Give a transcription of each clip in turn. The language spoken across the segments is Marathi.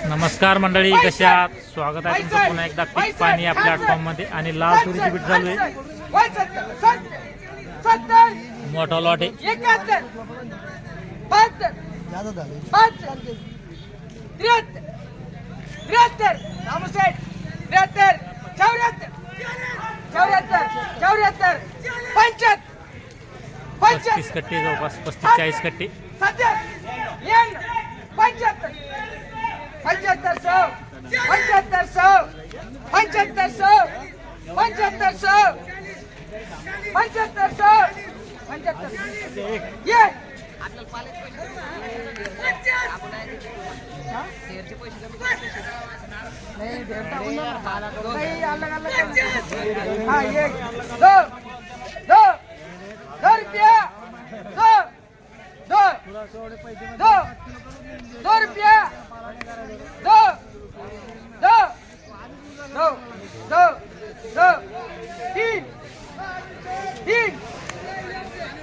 नमस्कार मंडळी, कशा आहात? स्वागत आहे तुमचं पुन्हा एकदा पीक पाणी या प्लॅटफॉर्म मध्ये. आणि लाल तुरीची बीट चालू आहे. मोठा लॉट आहे. पस्तीस कट्टे, जवळपास 35-40 कट्टे.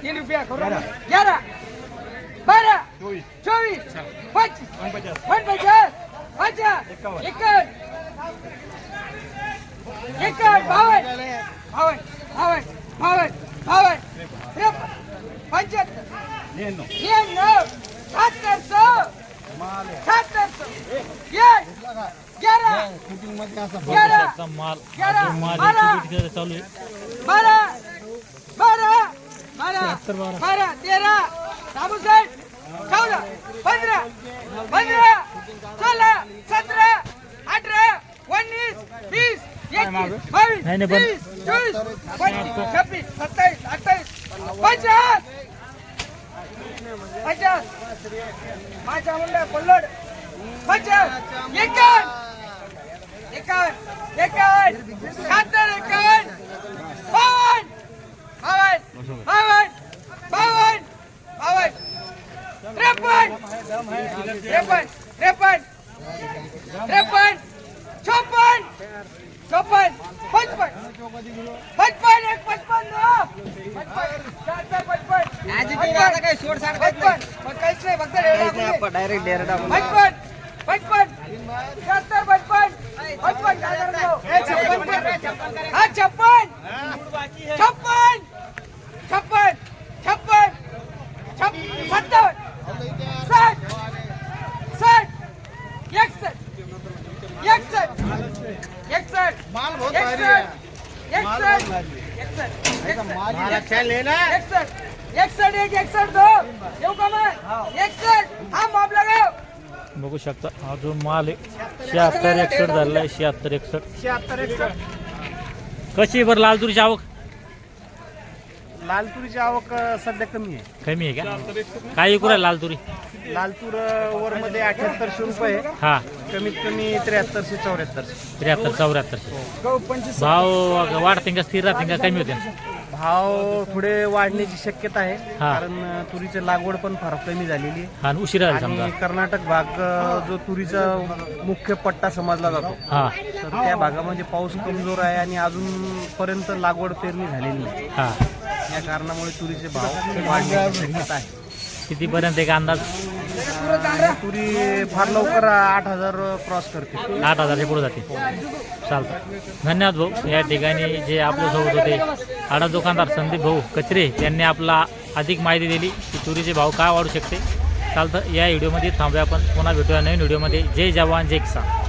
3 रुपया 11 12 24 25 51 माझ्या मुंडा पल्लड 50 51 बघू शकता अजून माल आहे. 76-61 झालेला आहे. 76-61 कशी बरं लाल तुरीची आवक? लाल तुरीची आवक सध्या कमी आहे. कमी आहे का? काय विकू राहिली लाल तुरी? लाल तूर वर मध्ये 7800 रुपये, हा, कमीत कमी 7300-7400. 73-84 भाव वाढते का स्थिर राहते का कमी होते? भाव थोडे वाढण्याची शक्यता आहे, हा. कारण तुरीची लागवड पण फार कमी झालेली आहे. हा, उशिरा झाली समजा. आणि कर्नाटक भाग जो तुरीचा मुख्य पट्टा समजला जातो, हा, तर त्या भागामध्ये पाऊस कमजोर आहे आणि अजून पर्यंत लागवड पेरणी झालेली नाही. हा, या कारणामुळे तुरीचे भाव वाढण्याची शक्यता आहे. कितीपर्यंत एक अंदाज? तुरी फार लवकर 8000 क्रॉस करते. 8000 पुढे जाते. चालतं, धन्यवाद भाऊ. या ठिकाणी जे आपल्यासोबत होते आडा दुकानदार संदीप भाऊ कचरे, त्यांनी आपला अधिक माहिती दिली की तुरीचे भाव काय वाढू शकते. चालतं, या व्हिडिओमध्ये थांबूया आपण. पुन्हा भेटूया नवीन व्हिडिओमध्ये. जय जवान जय किसान.